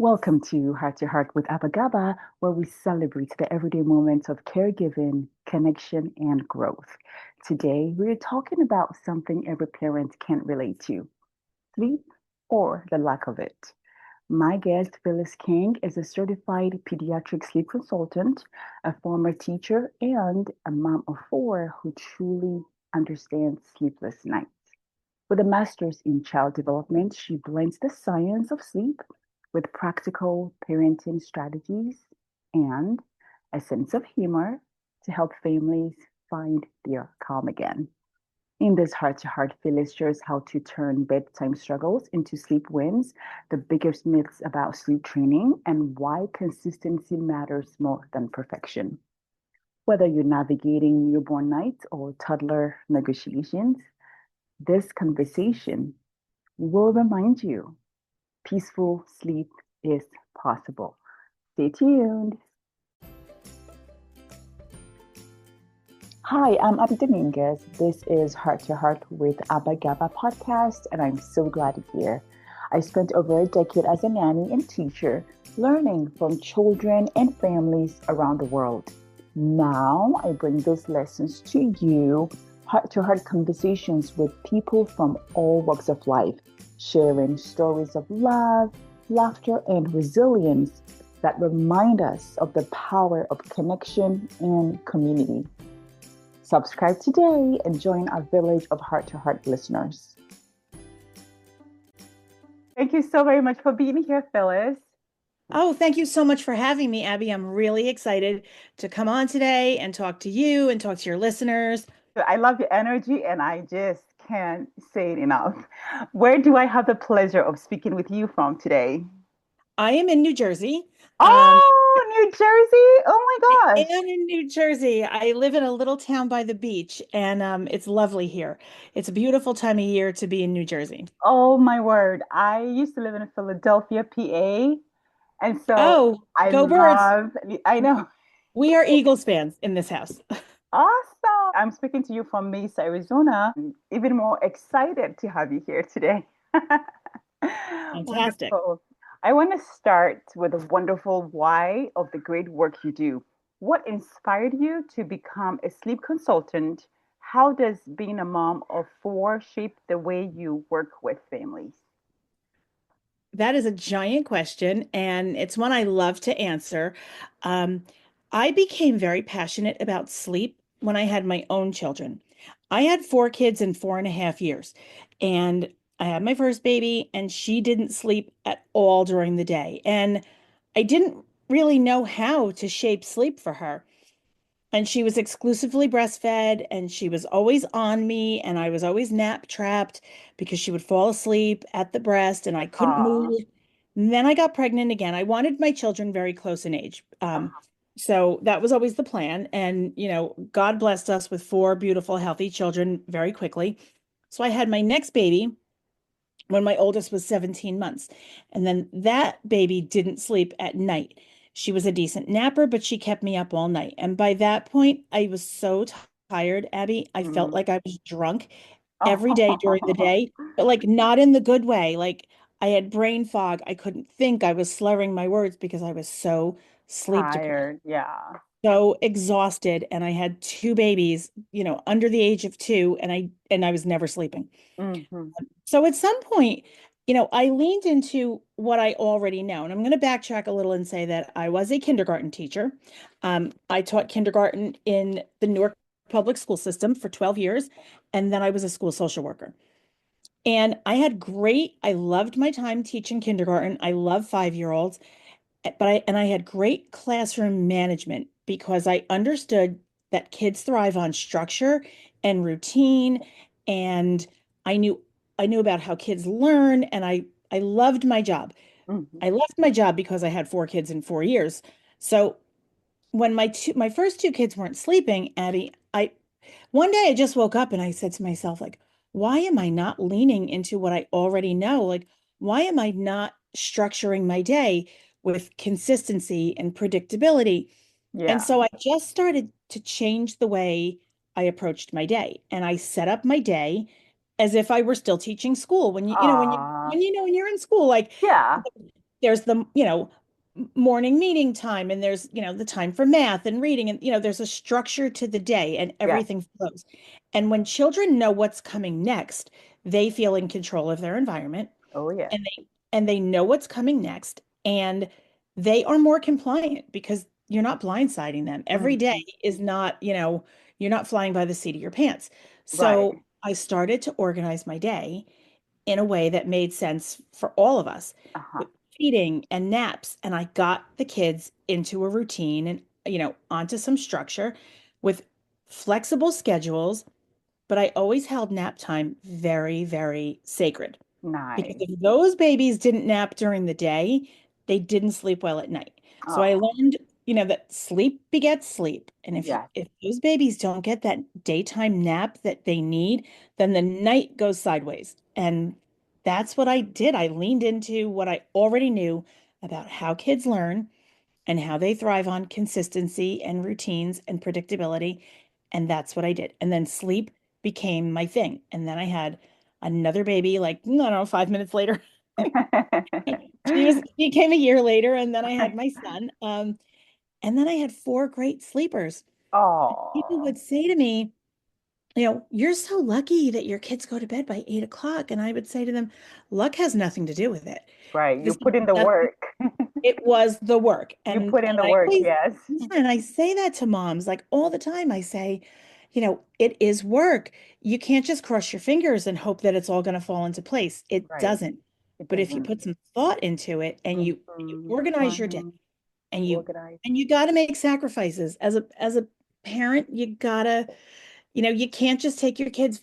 Welcome to Heart with Abagaba, where we celebrate the everyday moments of caregiving, connection, and growth. Today, we're talking about something every parent can relate to: sleep or the lack of it. My guest, Phyllis King, is a certified pediatric sleep consultant, a former teacher, and a mom of four who truly understands sleepless nights. With a master's in child development, she blends the science of sleep with practical parenting strategies and a sense of humor to help families find their calm again. In this heart to heart, Phyllis shares how to turn bedtime struggles into sleep wins, the biggest myths about sleep training, and why consistency matters more than perfection. Whether you're navigating newborn nights or toddler negotiations, this conversation will remind you peaceful sleep is possible. Stay tuned. Hi, I'm Abby Dominguez. This is Heart to Heart with Abba Gaba podcast, and I'm so glad you're here. I spent over a decade as a nanny and teacher, learning from children and families around the world. Now I bring those lessons to you, heart to heart conversations with people from all walks of life, sharing stories of love, laughter, and resilience that remind us of the power of connection and community. Subscribe today and join our village of heart to heart listeners. Thank you so very much for being here, Phyllis. Oh, thank you so much for having me, Abby. I'm really excited to come on today and talk to you and talk to your listeners. I love your energy and I just can't say it enough. Where do I have the pleasure of speaking with you from today? I am in New Jersey. Um, Oh, New Jersey. Oh I my gosh. am in New Jersey. I live in a little town by the beach, and it's lovely here. It's a beautiful time of year to be in New Jersey. Oh my word. I used to live in Philadelphia, PA. And so Oh, I go birds. love, I know. We are Eagles fans in this house. Awesome. I'm speaking to you from Mesa, Arizona. I'm even more excited to have you here today. Fantastic. Wonderful. I want to start with a wonderful why of the great work you do. What inspired you to become a sleep consultant? How does being a mom of four shape the way you work with families? That is a giant question, and it's one I love to answer. Um, I became very passionate about sleep when I had my own children. I had four kids in 4.5 years, and I had my first baby, and she didn't sleep at all during the day. And I didn't really know how to shape sleep for her. And she was exclusively breastfed, and she was always on me, and I was always nap trapped because she would fall asleep at the breast, and I couldn't Aw. move. And then I got pregnant again. I wanted my children very close in age. So that was always the plan. And, God blessed us with four beautiful, healthy children very quickly. So I had my next baby when my oldest was 17 months. And then that baby didn't sleep at night. She was a decent napper, but she kept me up all night. And by that point, I was so tired, Abby. I felt Mm. like I was drunk every day during the Oh, day, but like not in the good way. Like I had brain fog. I couldn't think. I was slurring my words because I was so sleep deprived, tired. Yeah. so exhausted. And I had two babies, under the age of two, and I was never sleeping. Hmm. So at some point, I leaned into what I already know. And I'm going to backtrack a little and say that I was a kindergarten teacher. I taught kindergarten in the Newark public school system for 12 years. And then I was a school social worker. And I loved my time teaching kindergarten. I love 5-year-olds, and I had great classroom management because I understood that kids thrive on structure and routine, and I knew I knew about how kids learn, and I loved my job. Hmm. I left my job because I had four kids in 4 years. So when my first two kids weren't sleeping, Abby, I one day I just woke up and I said to myself, like, why am I not leaning into what I already know? Like, why am I not structuring my day with consistency and predictability? And Yeah. so I just started to change the way I approached my day. And I set up my day as if I were still teaching school. When Ah. when you're in school, like Yeah. there's the, morning meeting time, and there's, the time for math and reading, and, there's a structure to the day and Yes. everything flows. And when children know what's coming next, they feel in control of their environment, Oh, yes. and they know what's coming next, and they are more compliant because you're not blindsiding them. Every day Hmm. is not, you're not flying by the seat of your pants. Right. So I started to organize my day in a way that made sense for all of us Uh-huh. with feeding and naps. And I got the kids into a routine and, onto some structure with flexible schedules. But I always held nap time very, very sacred. Because Nice. if those babies didn't nap during the day, they didn't sleep well at night. So I Oh, learned, that sleep begets sleep. And yes. if those babies don't get that daytime nap that they need, then the night goes sideways. And that's what I did. I leaned into what I already knew about how kids learn and how they thrive on consistency and routines and predictability. And that's what I did. And then sleep became my thing. And then I had another baby, like, I don't know, 5 minutes later. She came a year later, and then I had my son. And then I had four great sleepers. People Oh, would say to me, you're so lucky that your kids go to bed by 8 o'clock. And I would say to them, luck has nothing to do with it. right. You This put in the has work. It was the work. You And put in the I work, always, yes. yeah, and I say that to moms like all the time. I say, it is work. You can't just cross your fingers and hope that it's all going to fall into place. It Right. doesn't. It But if you doesn't. put some thought into it, and you organize your day, Planning, and organize. you got to make sacrifices as a parent, you gotta, you can't just take your kids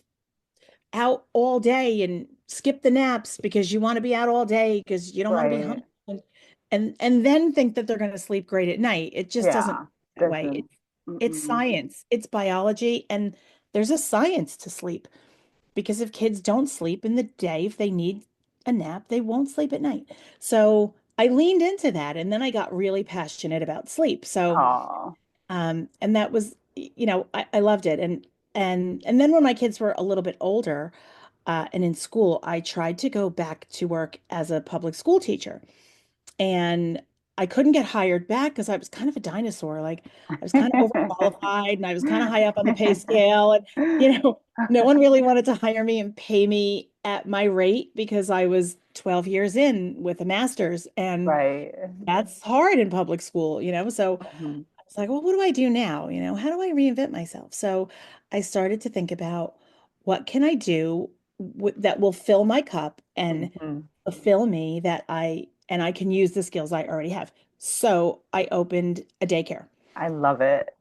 out all day and skip the naps because you want to be out all day because you don't want to be Right. home, and then think that they're going to sleep great at night. It just doesn't Yeah. work that way. Doesn't. It's Mm-mm. science, it's biology, and there's a science to sleep, because if kids don't sleep in the day, if they need a nap, they won't sleep at night. So I leaned into that, and then I got really passionate about sleep. So Oh. and that was, I loved it. And then when my kids were a little bit older, and in school, I tried to go back to work as a public school teacher. And I couldn't get hired back because I was kind of a dinosaur. Like, I was kind of overqualified, and I was kind of high up on the pay scale. And, no one really wanted to hire me and pay me at my rate because I was 12 years in with a master's. And Right. that's hard in public school, So Mhm. I was like, well, what do I do now? How do I reinvent myself? So I started to think about, what can I do that will fill my cup and Mhm. fulfill me, and I can use the skills I already have. So I opened a daycare. I love it.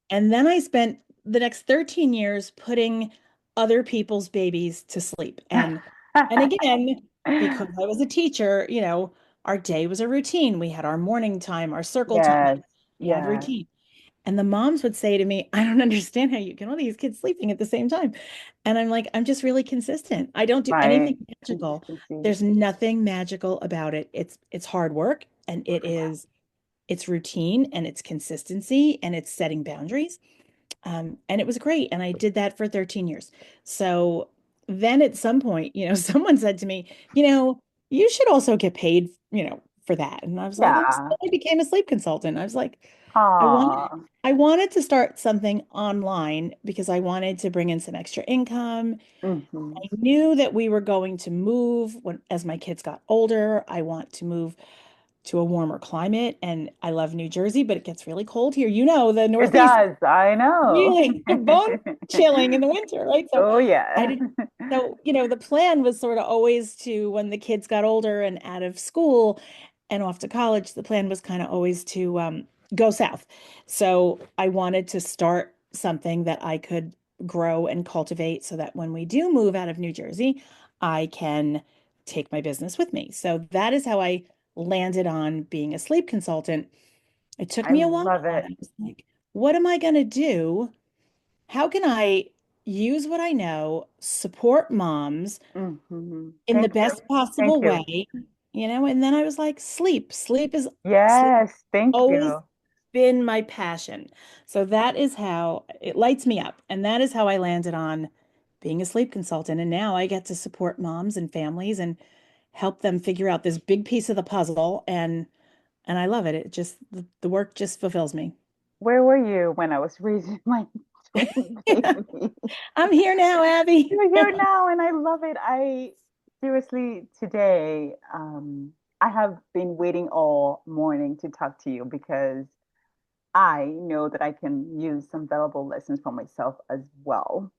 And then I spent the next 13 years putting other people's babies to sleep. And again, because I was a teacher, our day was a routine. We had our morning time, our circle time. Yes. We had Yes. routine. And the moms would say to me, I don't understand how you get all these kids sleeping at the same time. And I'm like, I'm just really consistent. I don't do anything Right. magical. Consistency. There's nothing magical about it. It's hard work, and it's routine, and it's consistency, and it's setting boundaries. And it was great. And I did that for 13 years. So then at some point, someone said to me, you should also get paid, for that. And I was like, oh, so Yeah. I became a sleep consultant. I was like, I wanted, Aw. I wanted to start something online because I wanted to bring in some extra income. Hmm. I knew that we were going to move as my kids got older. I want to move to a warmer climate, and I love New Jersey, but it gets really cold here. The It Northeast does. I know. really bone chilling in the winter, right? So Oh, I yeah. did. So, the plan was sort of always to, when the kids got older and out of school and off to college, the plan was kind of always to go south. So I wanted to start something that I could grow and cultivate so that when we do move out of New Jersey, I can take my business with me. So that is how I landed on being a sleep consultant. It took I me a while, love and it. I was like, what am I going to do? How can I use what I know, support moms in the Thank you. best Thank possible you. way, And then I was like, sleep. Sleep has Yes. Thank always you. been my passion. So that is how it lights me up. And that is how I landed on being a sleep consultant. And now I get to support moms and families, and help them figure out this big piece of the puzzle, and I love it. It just the work just fulfills me. Where were you when I was raising my twin baby? I'm here now, Abby. You're here now, and I love it. I seriously today, I have been waiting all morning to talk to you because I know that I can use some valuable lessons for myself as well.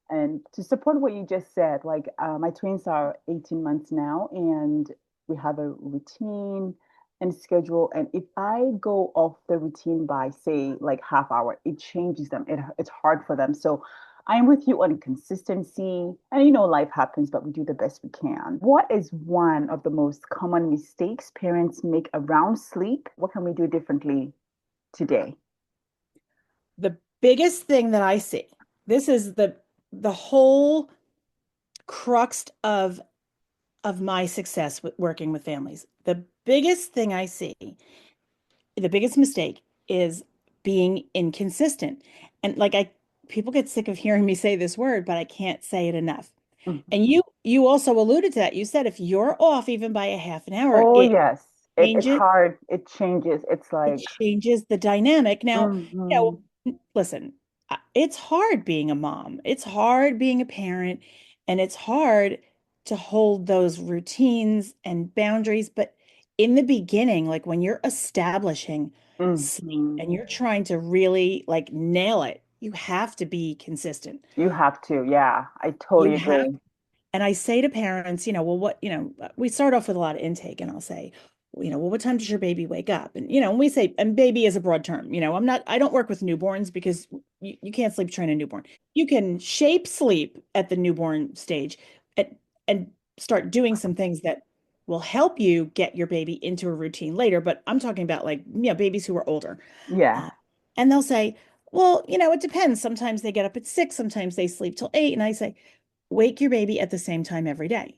And to support what you just said, like my twins are 18 months now, and we have a routine and schedule. And if I go off the routine by, say, like half hour, it changes them. It's hard for them. So I'm with you on consistency. And life happens, but we do the best we can. What is one of the most common mistakes parents make around sleep? What can we do differently today? The biggest thing that I see, this is the whole crux of my success with working with families. The biggest thing I see, the biggest mistake is being inconsistent. And like people get sick of hearing me say this word, but I can't say it enough. Mhm. And you also alluded to that. You said if you're off even by a half an hour, Oh, yes. It's changes hard. It changes. It's it like, changes the dynamic. Now, mhm, listen, it's hard being a mom. It's hard being a parent, and it's hard to hold those routines and boundaries. But in the beginning, like when you're establishing sleep mhm. and you're trying to really like nail it, you have to be consistent. You have to. Yeah, I You totally have agree. and I say to parents, well, we start off with a lot of intake, and I'll say, well, what time does your baby wake up? And we say, and baby is a broad term. I don't work with newborns because you can't sleep train a newborn. You can shape sleep at the newborn stage and start doing some things that will help you get your baby into a routine later. But I'm talking about like, babies who are older. Yeah. Uh, and they'll say, well, it depends. Sometimes they get up at 6, sometimes they sleep till 8. And I say, wake your baby at the same time every day.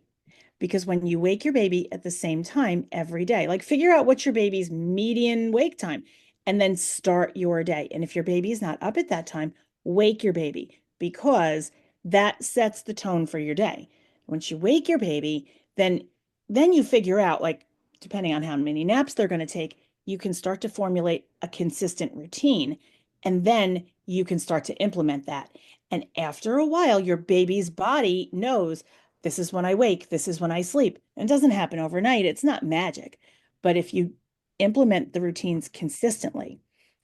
Because when you wake your baby at the same time every day, like figure out what's your baby's median wake time and then start your day. And if your baby is not up at that time, wake your baby because that sets the tone for your day. Once you wake your baby, then you figure out like depending on how many naps they're going to take, you can start to formulate a consistent routine and then you can start to implement that. And after a while, your baby's body knows this is when I wake, this is when I sleep. And it doesn't happen overnight. It's not magic. But if you implement the routines consistently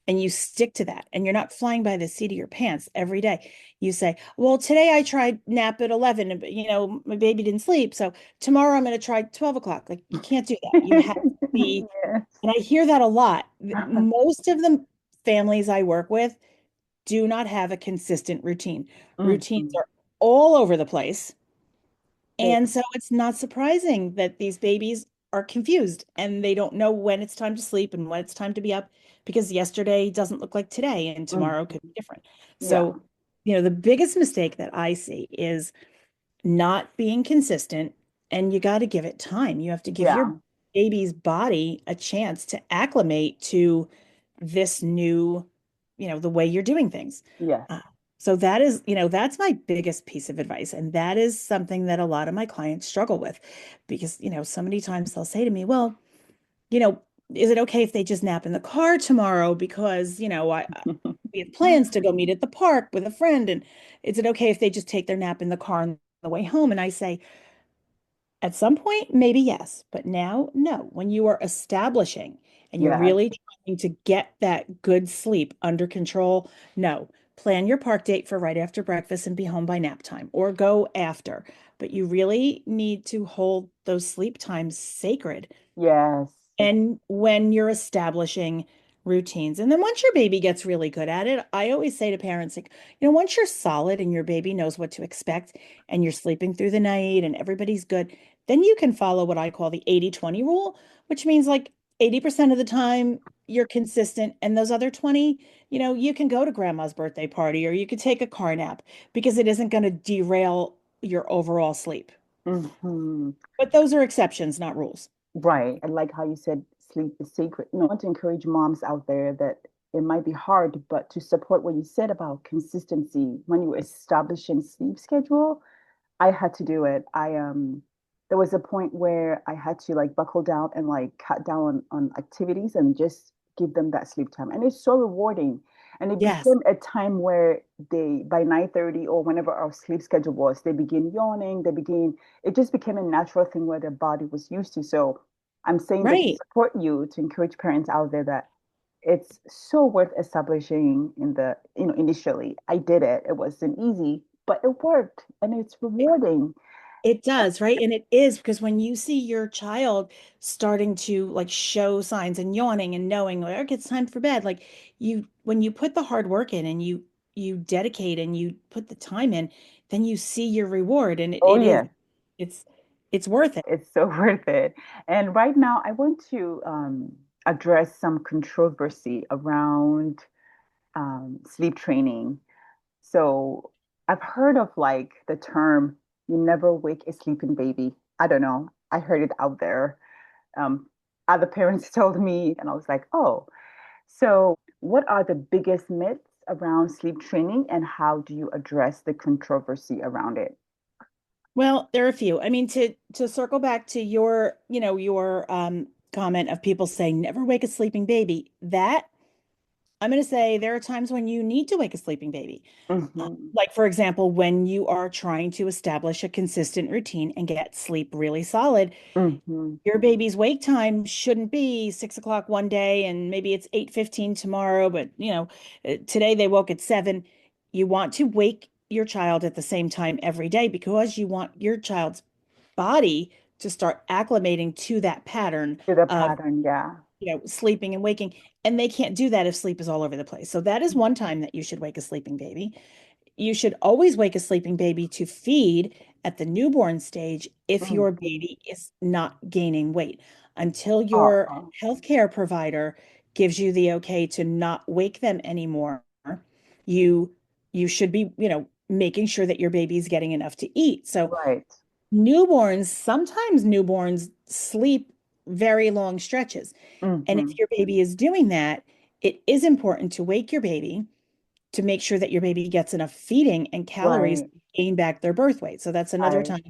and you stick to that and you're not flying by the seat of your pants every day, you say, well, today I tried nap at 11 and my baby didn't sleep. So tomorrow I'm going to try 12 o'clock. Like you can't do that. You have to be, Yes. and I hear that a lot. Most of the families I work with do not have a consistent routine. Routines Mhm. are all over the place, They, and so it's not surprising that these babies are confused and they don't know when it's time to sleep and when it's time to be up because yesterday doesn't look like today and mhm. tomorrow could be different. Yeah. So, the biggest mistake that I see is not being consistent, and you got to give it time. You have to give your Yeah. baby's body a chance to acclimate to this new, the way you're doing things. Yes. Uh, so that is, that's my biggest piece of advice. And that is something that a lot of my clients struggle with because, so many times they'll say to me, well, you know, is it okay if they just nap in the car tomorrow? Because, we have plans to go meet at the park with a friend. And is it okay if they just take their nap in the car on the way home? And I say, at some point, maybe yes, but now, no. When you are establishing and you're Yes. really trying to get that good sleep under control, no. Plan your park date for right after breakfast and be home by nap time or go after. But you really need to hold those sleep times sacred Yes. and when you're establishing routines. And then once your baby gets really good at it, I always say to parents, like, once you're solid and your baby knows what to expect and you're sleeping through the night and everybody's good, then you can follow what I call the 80-20 rule, which means like 80% of the time you're consistent. And those other 20, you can go to grandma's birthday party or you could take a car nap because it isn't going to derail your overall sleep. Hmm. But those are exceptions, not rules. Right. I like how you said sleep is sacred. No, I want to encourage moms out there that it might be hard, but to support what you said about consistency when you establish a sleep schedule, I had to do it. I there was a point where I had to like buckle down and like cut down on activities and just give them that sleep time. And it's so rewarding. And it Yes. became a time where they, by 9:30 or whenever our sleep schedule was, they begin yawning, it just became a natural thing where their body was used to. So I'm saying this to Right. support you, to encourage parents out there that it's so worth establishing initially. I did it. It wasn't easy, but it worked and it's rewarding. It does, right? And it is because when you see your child starting to like show signs and yawning and knowing like, okay, it's time for bed, like when you put the hard work in and you dedicate and you put the time in, then you see your reward and Oh it is yeah, it's it's worth it. it's so worth it. And right now, I want to address some controversy around sleep training. So I've heard of like the term "you never wake a sleeping baby." I don't know. I heard it out there. Um, Other parents told me, and I was like, oh. So, what are the biggest myths around sleep training, and how do you address the controversy around it? Well, there are a few. I mean, to circle back to your, your comment of people saying never wake a sleeping baby, that I'm going to say there are times when you need to wake a sleeping baby. Hmm. Like, for example, when you are trying to establish a consistent routine and get sleep really solid, Hmm. your baby's wake time shouldn't be 6 o'clock one day and maybe it's 8:15 tomorrow, but today they woke at 7. You want to wake your child at the same time every day because you want your child's body to start acclimating to that pattern To the of pattern, yeah. sleeping and waking. And they can't do that if sleep is all over the place. So that is one time that you should wake a sleeping baby. You should always wake a sleeping baby to feed at the newborn stage if your Hmm. baby is not gaining weight. Until your Uh-uh. healthcare provider gives you the okay to not wake them anymore, you you should be, making sure that your baby is getting enough to eat. So Right. sometimes newborns sleep very long stretches. And if Hmm. your baby is doing that, it is important to wake your baby to make sure that your baby gets enough feeding and calories Right. to gain back their birth weight. So that's another Right. time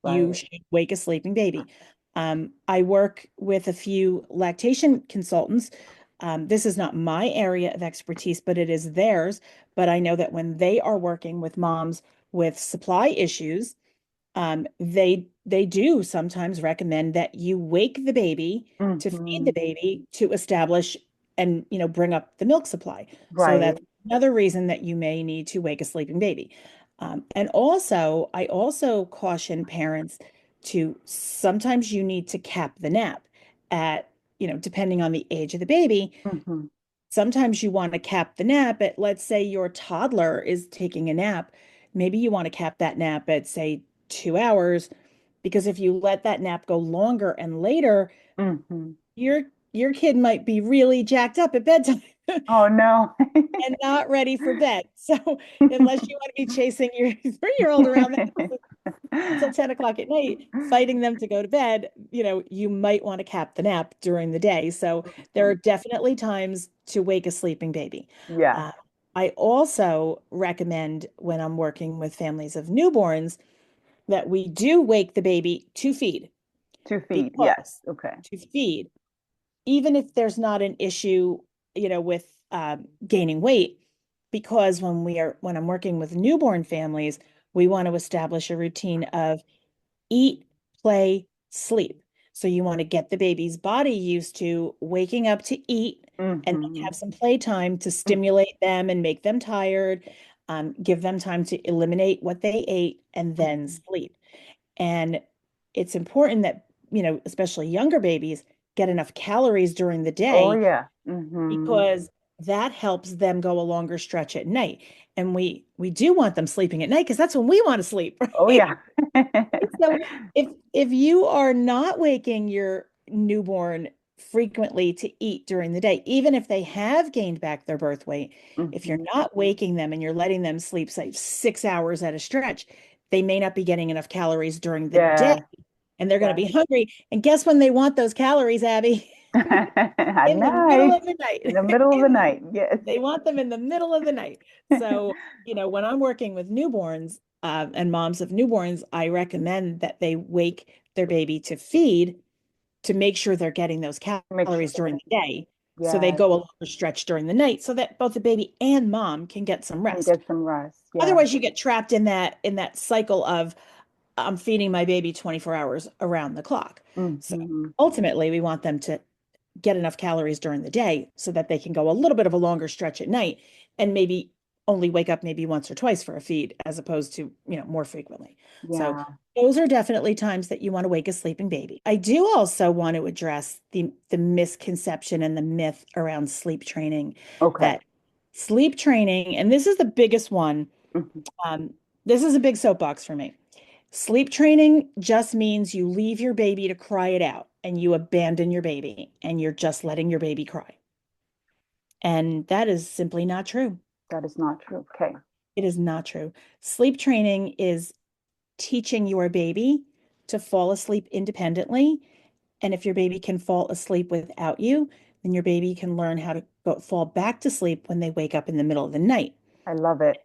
you Right. should wake a sleeping baby. I work with a few lactation consultants. This is not my area of expertise, but it is theirs. But I know that when they are working with moms with supply issues, they do sometimes recommend that you wake the baby to feed the Hmm. baby to establish and bring up the milk supply. So Right. that's another reason that you may need to wake a sleeping baby. And also, I also caution parents to sometimes you need to cap the nap at, depending on the age of the baby. Hmm. Sometimes you want to cap the nap at, let's say your toddler is taking a nap. Maybe you want to cap that nap at, say, 2 hours, because if you let that nap go longer and later, Hmm. your your kid might be really jacked up at bedtime Oh no. and not ready for bed. So unless you want to be chasing your 3-year-old around the house until 10 o'clock at night, fighting them to go to bed, you might want to cap the nap during the day. So there are definitely times to wake a sleeping baby. Yeah. Uh, I also recommend when I'm working with families of newborns that we do wake the baby to feed To feed. Yes. because Okay. to feed, even if there's not an issue, with gaining weight, because when I'm working with newborn families, we want to establish a routine of eat, play, sleep. So you want to get the baby's body used to waking up to eat and then Hmm. have some playtime to stimulate them and make them tired, give them time to eliminate what they ate and then Hmm. sleep. And it's important that, especially younger babies get enough calories during the Oh day yeah. Hmm. because that helps them go a longer stretch at night. And we do want them sleeping at night because that's when we want to sleep, Oh right? yeah. So if you are not waking your newborn frequently to eat during the day, even if they have gained back their birth weight, if you're Hmm. not waking them and you're letting them sleep, say 6 hours at a stretch, they may not be getting enough calories during the day Yeah. and they're going to Yeah. be hungry. And guess when they want those calories, Abby? At In the middle night, of the in the night. middle of the night. Yes. They want them in the middle of the night. So, when I'm working with newborns and moms of newborns, I recommend that they wake their baby to feed to make sure they're getting those Make sure calories they're during getting, the day. So they yes, go a longer stretch during the night so that both the baby and mom can get some can rest. get some rest. Yeah. Otherwise, you get trapped in that cycle of I'm feeding my baby 24 hours around the clock. So Hmm. ultimately, we want them to get enough calories during the day so that they can go a little bit of a longer stretch at night and maybe only wake up maybe once or twice for a feed as opposed to, more frequently. So Yeah. those are definitely times that you want to wake a sleeping baby. I do also want to address the misconception and the myth around sleep training Okay. that sleep training, and this is the biggest one. Hmm. Um, this is a big soapbox for me. Sleep training just means you leave your baby to cry it out and you abandon your baby and you're just letting your baby cry. And that is simply not true. That is not true. Okay. It is not true. Sleep training is teaching your baby to fall asleep independently. And if your baby can fall asleep without you, then your baby can learn how to fall back to sleep when they wake up in the middle of the night. I love it.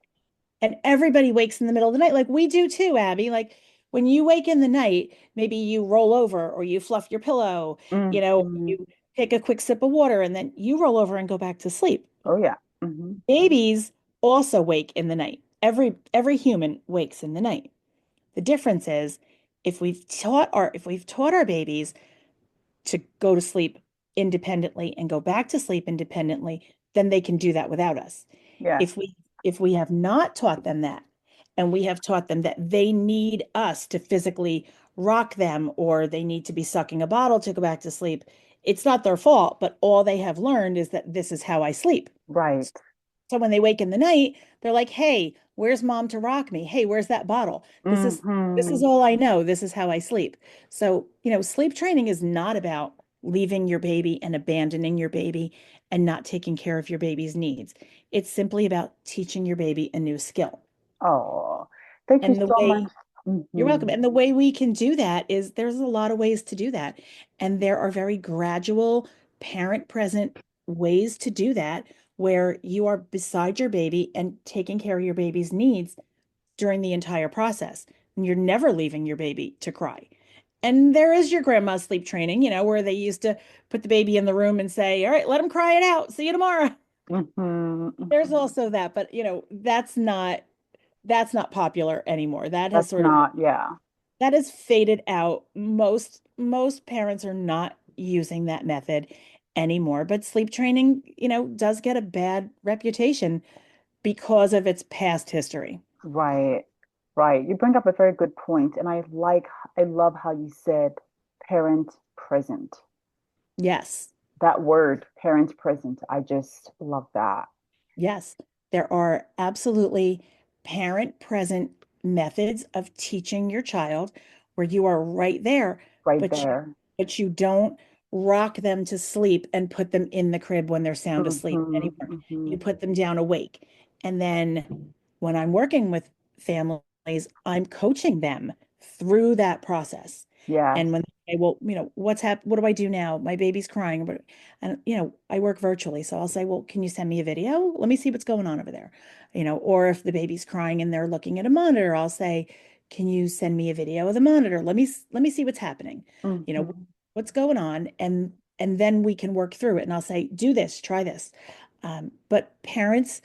And everybody wakes in the middle of the night, like we do too, Abby. Like when you wake in the night, maybe you roll over or you fluff your pillow, Hmm. you take a quick sip of water and then you roll over and go back to sleep. Oh, yeah. Hmm. Babies also wake in the night. Every human wakes in the night. The difference is if we've taught our babies to go to sleep independently and go back to sleep independently, then they can do that without us. Yes. If we have not taught them that, and we have taught them that they need us to physically rock them or they need to be sucking a bottle to go back to sleep, it's not their fault, but all they have learned is that this is how I sleep. Right. So when they wake in the night, they're like, "Hey, where's mom to rock me? Hey, where's that bottle? This is Hmm. all I know. This is how I sleep." So, sleep training is not about leaving your baby and abandoning your baby and not taking care of your baby's needs. It's simply about teaching your baby a new skill. Oh, thank you And the so much. way You're welcome. Hmm. And the way we can do that is there's a lot of ways to do that. And there are very gradual, parent present ways to do that where you are beside your baby and taking care of your baby's needs during the entire process. And you're never leaving your baby to cry. And there is your grandma's sleep training, where they used to put the baby in the room and say, "All right, let him cry it out. See you tomorrow." Hmm. There's Hmm. also that, but that's not popular anymore. That's not, yeah. That has faded out. Most parents are not using that method anymore, but sleep training, does get a bad reputation because of its past history. Right. Right. You bring up a very good point, and I love how you said parent present. Yes. That word, parent present. I just love that. Yes, there are absolutely parent present methods of teaching your child where you are right there, Right but you, there. but you don't rock them to sleep and put them in the crib when they're sound asleep Hmm. anymore. Hmm. You put them down awake. And then when I'm working with families, I'm coaching them through that process. Yes. And when they say, well, what do I do now? My baby's crying, but and I work virtually, so I'll say, "Well, can you send me a video? Let me see what's going on over there." Or if the baby's crying and they're looking at a monitor, I'll say, "Can you send me a video of the monitor? Let me see what's happening. You know, Hmm. what's going on?" And then we can work through it. And I'll say, "Do this, try this." But parents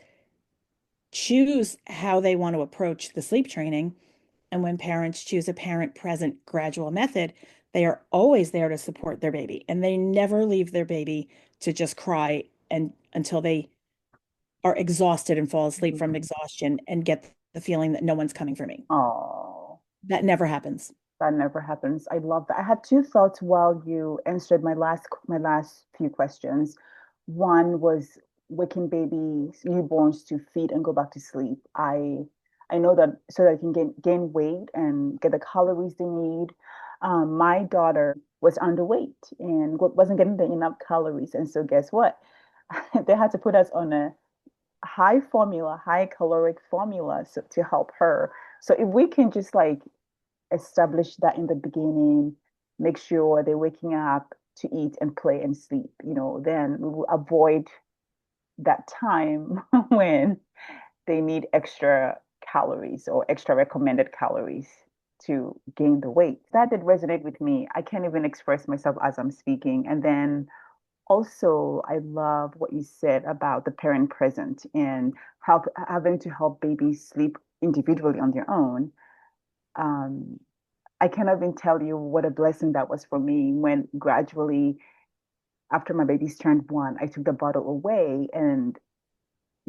choose how they want to approach the sleep training. And when parents choose a parent present gradual method, they are always there to support their baby and they never leave their baby to just cry and until they are exhausted and fall asleep from exhaustion and get the feeling that no one's coming for me. Oh. That never happens. That never happens. I love that. I had two thoughts while you answered my last few questions. One was waking babies, newborns to feed and go back to sleep. I know that so that I can gain weight and get the calories they need. My daughter was underweight and wasn't getting the enough calories, and so guess what? They had to put us on a high caloric formula so, to help her. So if we can just like establish that in the beginning, make sure they're waking up to eat and play and sleep, then we will avoid that time when they need extra calories or extra recommended calories. to gain the weight. That did resonate with me. I can't even express myself as I'm speaking. And then also, I love what you said about the parent present and how having to help babies sleep individually on their own. Um, I cannot even tell you what a blessing that was for me when gradually, after my babies turned one, I took the bottle away and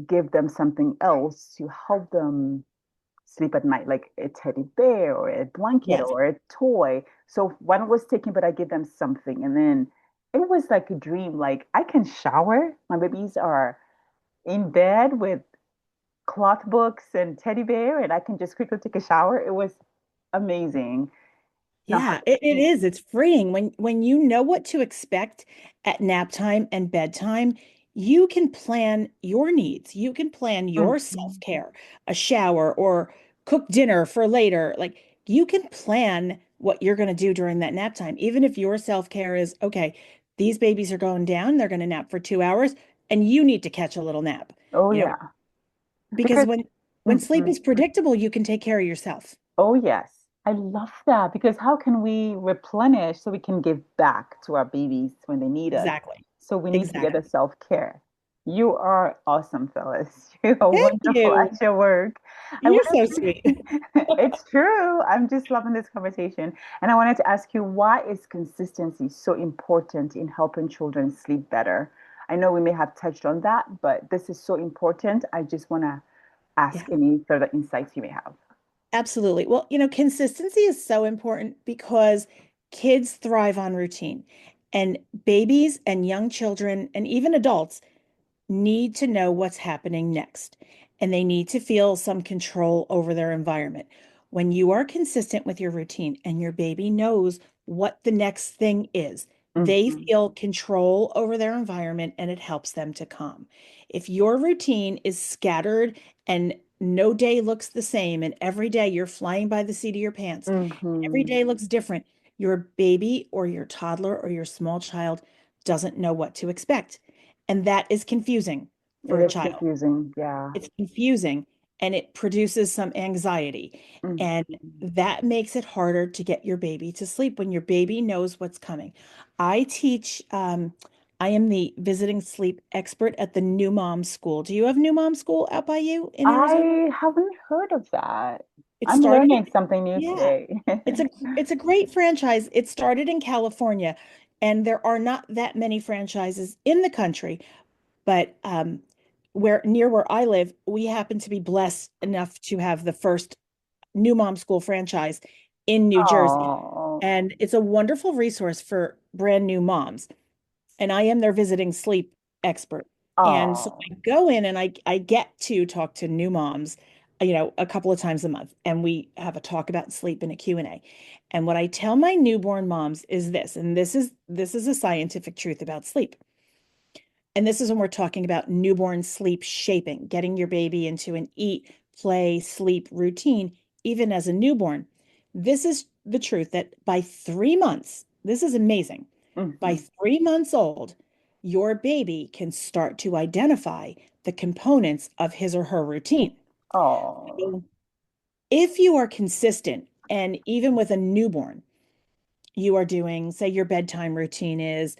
give them something else to help them sleep at night, like a teddy bear or a blanket Yes. or a toy. So one was taken, but I gave them something. And then it was like a dream. Like I can shower. My babies are in bed with cloth books and teddy bear, and I can just quickly take a shower. It was amazing. Now, Yeah, it is. It's freeing when you know what to expect at nap time and bedtime, you can plan your needs. You can plan your mhm. self-care, a shower or cook dinner for later. Like you can plan what you're going to do during that nap time. Even if your self-care is, okay, these babies are going down, they're going to nap for 2 hours, and you need to catch a little nap. Oh You know, yeah, because because when sleep mhm. is predictable, you can take care of yourself. Oh, yes. I love that because how can we replenish so we can give back to our babies when they need us? Exactly. So we need to get the Exactly. self-care. You are awesome, Phyllis. You are Thank wonderful you. at your work. I You're so wanted sweet. to, it's true. I'm just loving this conversation. And I wanted to ask you, why is consistency so important in helping children sleep better? I know we may have touched on that, but this is so important. I just want to Yeah, ask any further insights you may have. absolutely. Well, consistency is so important because kids thrive on routine, and babies and young children and even adults need to know what's happening next, and they need to feel some control over their environment. When you are consistent with your routine and your baby knows what the next thing is, they Mhm. feel control over their environment and it helps them to calm. If your routine is scattered and no day looks the same, and every day you're flying by the seat of your pants, every Hmm. day looks different, your baby or your toddler or your small child doesn't know what to expect. And that is confusing It for a is child. confusing. Yeah. It's confusing and it produces some anxiety. And Mhm. that makes it harder to get your baby to sleep when your baby knows what's coming. I teach, I am the visiting sleep expert at the New Mom School. Do you have New Mom School out by you in Arizona? I haven't heard of that. It I'm started in, learning something new yeah, today. it's a great franchise. It started in California, and there are not that many franchises in the country. But where near where I live, we happen to be blessed enough to have the first new mom school franchise in New Jersey. Oh, And it's a wonderful resource for brand new moms. And I am their visiting sleep expert. And so oh, I go in and I get to talk to new moms, a couple of times a month. And we have a talk about sleep and a Q&A. And what I tell my newborn moms is this, and this is a scientific truth about sleep. And this is when we're talking about newborn sleep shaping, getting your baby into an eat, play, sleep routine, even as a newborn. This is the truth that by 3 months, this is amazing. By hmm. 3 months old, your baby can start to identify the components of his or her routine. Oh, So if you are consistent, and even with a newborn, you are doing, say your bedtime routine is,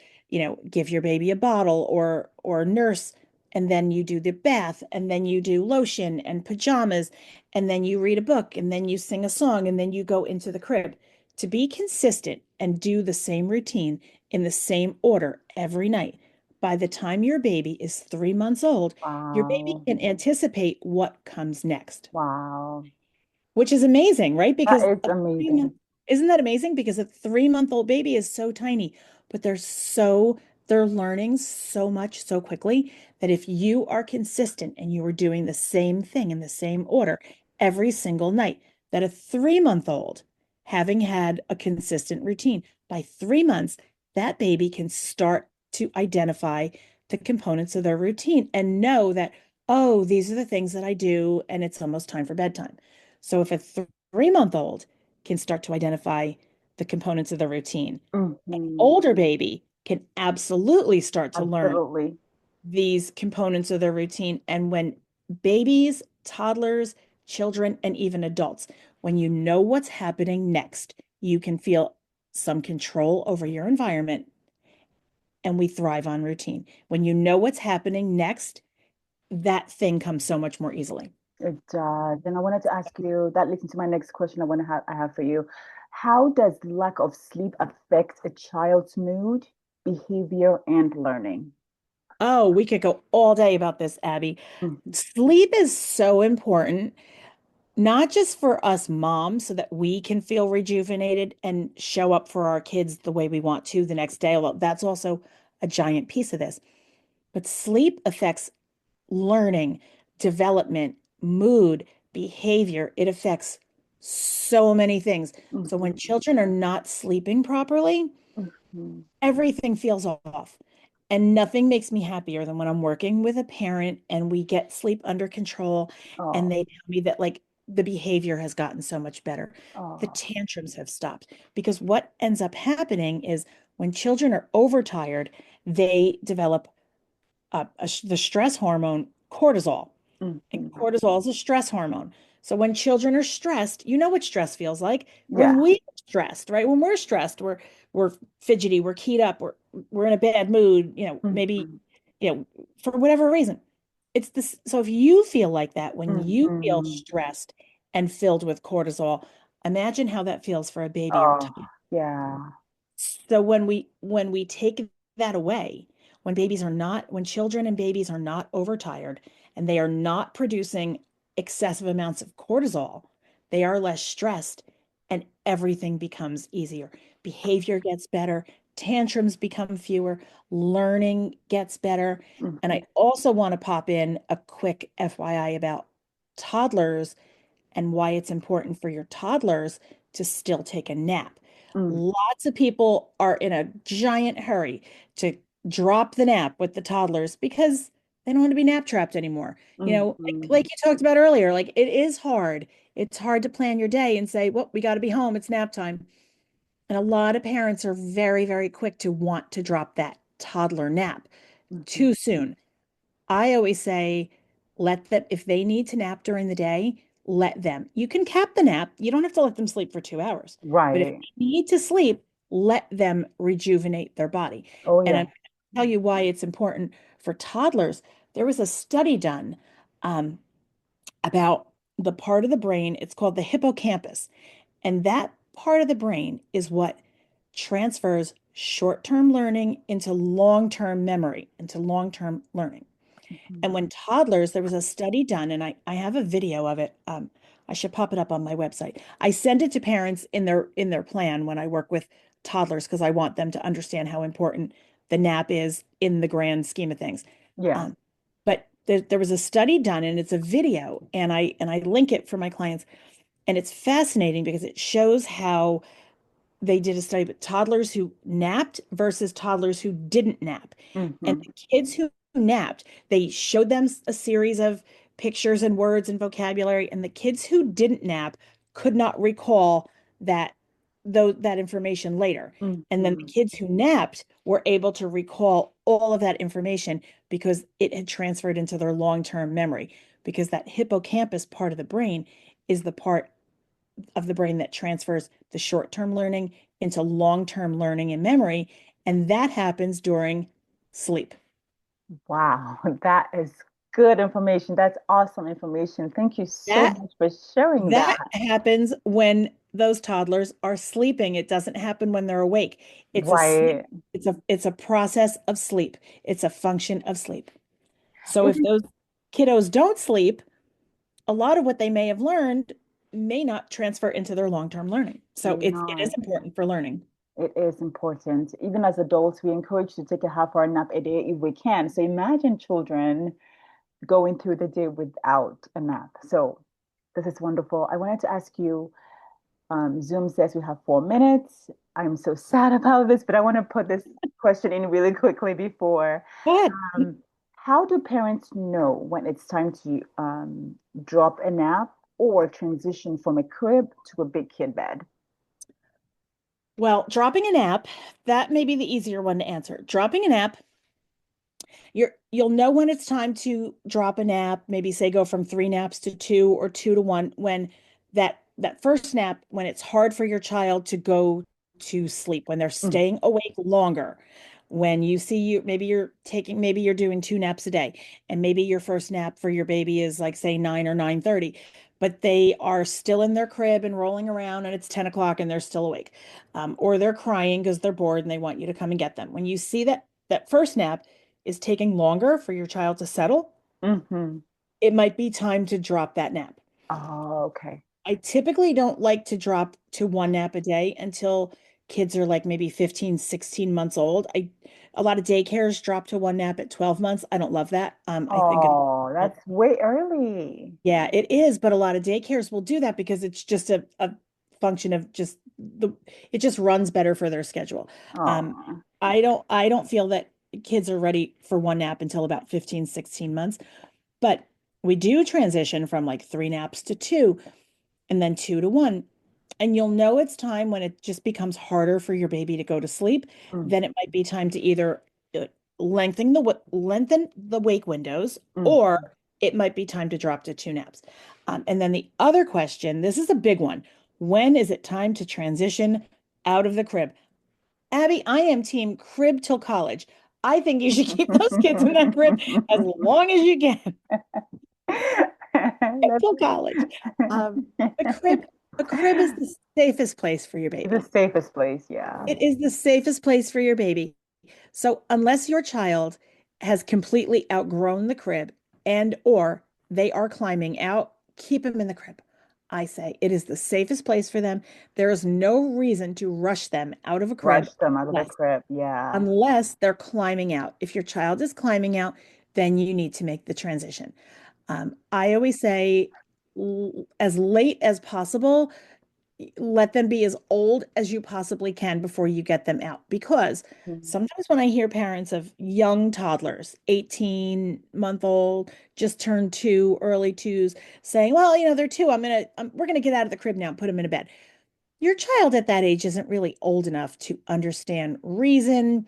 give your baby a bottle or nurse, and then you do the bath, and then you do lotion and pajamas, and then you read a book, and then you sing a song, and then you go into the crib. To be consistent and do the same routine in the same order every night, by the time your baby is 3 months old, your baby wow. can anticipate what comes next, Wow. which is amazing, right? That Because is a 3 month, amazing. isn't that amazing? Because a 3 month old baby is so tiny, but they're learning so much so quickly that if you are consistent and you are doing the same thing in the same order every single night, that a 3 month old, having had a consistent routine, by 3 months, that baby can start to identify the components of their routine and know that, oh, these are the things that I do, and it's almost time for bedtime. So if a 3 month old can start to identify the components of the routine, an Hmm. older baby can absolutely start to learn Absolutely. these components of their routine. And when babies, toddlers, children, and even adults. When you know what's happening next, you can feel some control over your environment, and we thrive on routine. When you know what's happening next, that thing comes so much more easily. It does. And I wanted to ask you, that leads into my next question I have for you. How does lack of sleep affect a child's mood, behavior, and learning? Oh, we could go all day about this, Abby. Mhm. Sleep is so important, not just for us moms, so that we can feel rejuvenated and show up for our kids the way we want to the next day, although that's also a giant piece of this. But sleep affects learning, development, mood, behavior. It affects so many things. So when Mhm. children are not sleeping properly, Mhm. everything feels off. And nothing makes me happier than when I'm working with a parent and we get sleep under control and Oh, they tell me that like the behavior has gotten so much better. The oh. tantrums have stopped. Because what ends up happening is when children are overtired, they develop the stress hormone cortisol. And Mhm. cortisol is a stress hormone. So when children are stressed, you know what stress feels like. Yeah. When we're stressed, right? When we're stressed, we're fidgety, we're keyed up, we're in a bad mood, maybe, Mhm. for whatever reason. It's this. So if you feel like that, when you feel Mhm. stressed and filled with cortisol, imagine how that feels for a baby or a Oh, toddler. yeah. So when we take that away, when children and babies are not overtired and they are not producing excessive amounts of cortisol, they are less stressed and everything becomes easier. Behavior gets better, tantrums become fewer, learning gets better. And Mhm. I also want to pop in a quick FYI about toddlers and why it's important for your toddlers to still take a nap. Mm. Lots of people are in a giant hurry to drop the nap with the toddlers because they don't want to be nap trapped anymore. Like Mhm. you talked about earlier, like it is hard. It's hard to plan your day and say, well, we got to be home. It's nap time. And a lot of parents are very, very quick to want to drop that toddler nap Mhm. too soon. I always say, let them, if they need to nap during the day, let them. You can cap the nap. You don't have to let them sleep for 2 hours. But if Right. they need to sleep, let them rejuvenate their body. Oh, And yeah. I'm going to tell you why it's important for toddlers. There was a study done um, about the part of the brain, it's called the hippocampus. And that part of the brain is what transfers short-term learning into long-term memory, into long-term learning. And Mhm. when toddlers, there was a study done, and I have a video of it. I should pop it up on my website. I send it to parents in their plan when I work with toddlers because I want them to understand how important the nap is in the grand scheme of things. Yeah. Um, but there was a study done, and it's a video, and I link it for my clients, and it's fascinating because it shows how they did a study with toddlers who napped versus toddlers who didn't nap. And Mhm. the kids who napped, they showed them a series of pictures and words and vocabulary, and the kids who didn't nap could not recall that that information later. And then the Mhm. kids who napped were able to recall all of that information because it had transferred into their long-term memory. Because that hippocampus part of the brain is the part of the brain that transfers the short-term learning into long-term learning and memory. And that happens during sleep. Wow, that is good information. That's awesome information. Thank you so That much for sharing that that. happens when those toddlers are sleeping. It doesn't happen when they're awake. It's a sleep, Right. it's a process of sleep. It's a function of sleep. So It if is, those kiddos don't sleep, a lot of what they may have learned may not transfer into their long-term learning. So may it is not. important for learning. It is important. Even as adults, we encourage to take a half-hour nap a day if we can. So imagine children going through the day without a nap. So this is wonderful. I wanted to ask you, Zoom says we have 4 minutes. I'm so sad about this, but I want to put this question in really quickly before. Go ahead. Um, how do parents know when it's time to drop a nap or transition from a crib to a big kid bed? Well, dropping a nap, that may be the easier one to answer. Dropping a nap, You'll know when it's time to drop a nap, maybe say go from 3 naps to two or 2 to 1, when that first nap, when it's hard for your child to go to sleep, when they're Mm, staying awake longer, when you see maybe you're doing 2 naps a day, and maybe your first nap for your baby is like say 9 or 9:30, but they are still in their crib and rolling around and it's 10 o'clock and they're still awake. Or they're crying because they're bored and they want you to come and get them. When you see that first nap is taking longer for your child to settle, hmm. it might be time to drop that nap. Oh, okay. I typically don't like to drop to 1 nap a day until kids are like maybe 15, 16 months old. A lot of daycares drop to 1 nap at 12 months. I don't love that. I think it, Oh, that's way early. yeah, it is, but a lot of daycares will do that because it's just a function of it just runs better for their schedule. Um, Oh. I don't feel that kids are ready for 1 nap until about 15, 16 months, but we do transition from like 3 naps to two and then 2 to 1. And you'll know it's time when it just becomes harder for your baby to go to sleep. Mm, Then it might be time to either uh, lengthen the wake windows, or mhm. it might be time to drop to 2 naps. And then the other question, this is a big one. When is it time to transition out of the crib? Abby, I am team crib till college. I think you should keep those kids in that crib as long as you can That's till college. Um, the crib, the crib is the safest place for your the baby. safest place, yeah. It is the safest place for your baby. So unless your child has completely outgrown the crib and or they are climbing out, keep them in the crib. I say it is the safest place for them. There is no reason to rush them out of a crib Rush them out of the unless crib, yeah. unless they're climbing out. If your child is climbing out, then you need to make the transition. I always say as late as possible, let them be as old as you possibly can before you get them out. Because Mhm. sometimes when I hear parents of young toddlers, 18-month-old, just turned two, early twos, saying, well, they're two, we're gonna get out of the crib now and put them in a bed. Your child at that age isn't really old enough to understand reason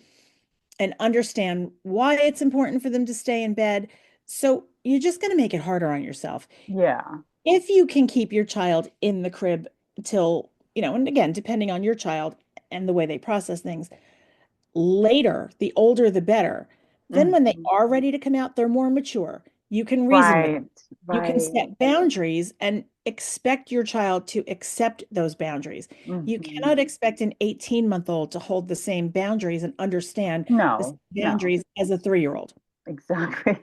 and understand why it's important for them to stay in bed. So you're just going to make it harder on yourself. Yeah. If you can keep your child in the crib till, and again, depending on your child and the way they process things, later, the older the better. Then when they Mhm. are ready to come out, they're more mature. You can reason with them. Right, You can right. set boundaries and expect your child to accept those boundaries. You Hmm. cannot expect an 18-month-old to hold the same boundaries and understand the same No, no, boundaries as a 3-year-old. exactly.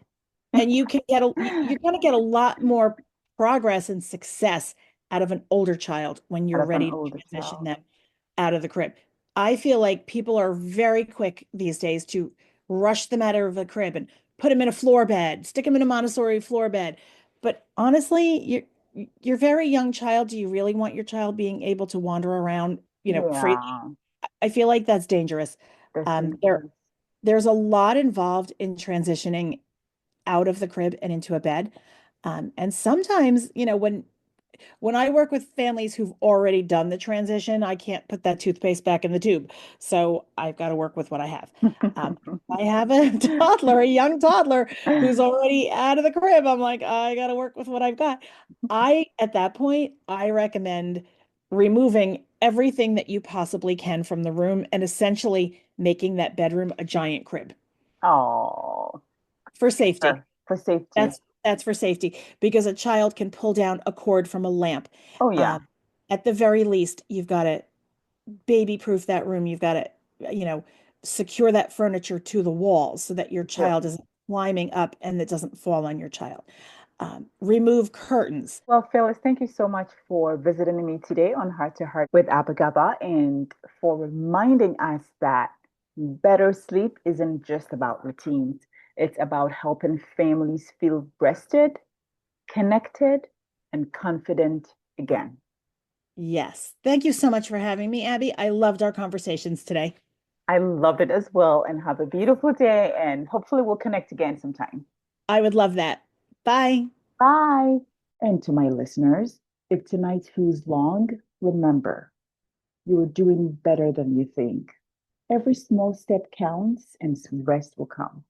And you're going to get a lot more progress and success out of an older child when Out you're of an ready to older transition child. them out of the crib. I feel like people are very quick these days to rush them out of the crib and put them in a floor bed, stick them in a Montessori floor bed. But honestly, you're very young child. Do you really want your child being able to wander around, freely? Yeah, I feel like that's dangerous. that's Um, there, dangerous. there's a lot involved in transitioning out of the crib and into a bed. And sometimes, when I work with families who've already done the transition, I can't put that toothpaste back in the tube. So I've got to work with what I have. Um, I have a toddler, a young toddler who's already out of the crib. I'm like, I got to work with what I've got. At that point, I recommend removing everything that you possibly can from the room and essentially making that bedroom a giant crib Oh, for safety. for safety. That's for safety because a child can pull down a cord from a lamp. Oh yeah, Um, at the very least, you've got to baby-proof that room. You've got to, you know, secure that furniture to the walls so that your yep. child isn't climbing up and it doesn't fall on your child. Remove curtains. Well, Phyllis, thank you so much for visiting me today on Heart to Heart with Abagaba and for reminding us that better sleep isn't just about routines. It's about helping families feel rested, connected, and confident again. Yes. Thank you so much for having me, Abby. I loved our conversations today. I loved it as well, and have a beautiful day, and hopefully we'll connect again sometime. I would love that. Bye. Bye. And to my listeners, if tonight feels long, remember, you're doing better than you think. Every small step counts, and some rest will come.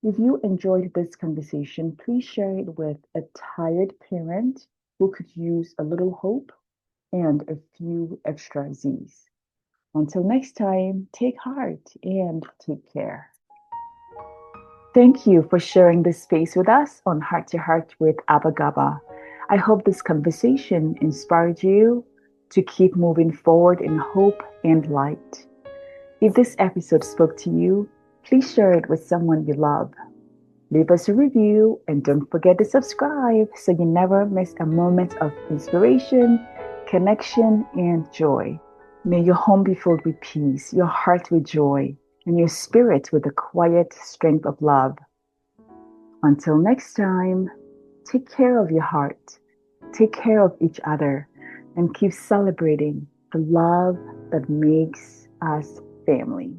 If you enjoyed this conversation, please share it with a tired parent who could use a little hope and a few extra Z's. Until next time, take heart and take care. Thank you for sharing this space with us on Heart to Heart with Abagaba. I hope this conversation inspired you to keep moving forward in hope and light. If this episode spoke to you, please share it with someone you love. Leave us a review and don't forget to subscribe so you never miss a moment of inspiration, connection, and joy. May your home be filled with peace, your heart with joy, and your spirit with the quiet strength of love. Until next time, take care of your heart, take care of each other, and keep celebrating the love that makes us family.